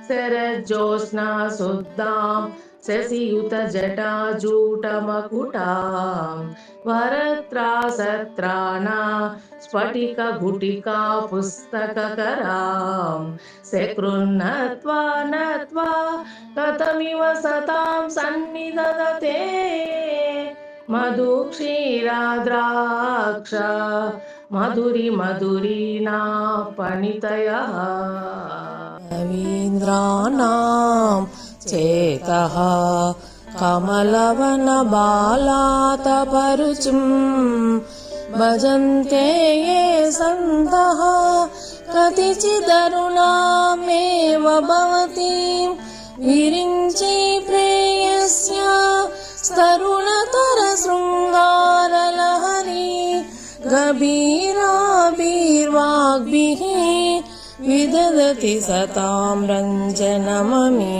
शरज्योत्स्ना शुद्धां शशियुतजटाजूटमकुटां वरत्रासत्राणा स्फटिकगुटिका पुस्तककरां सकृन्नत्वा नत्वा कथमिव सतां सन्निधदते मधुक्षीराद्राक्ष मधुरीना पणितयः रवीन्द्राणां चेतः कमलवनबालातपरुचिं भजन्ते ये सन्तः कतिचिदरुणामेव भवतीं विरिञ्चि प्रेयस्या तरुणतरशृङ्गारलहरी गभीराभिर्वाग्भिः विदधति सतां रञ्जनममी।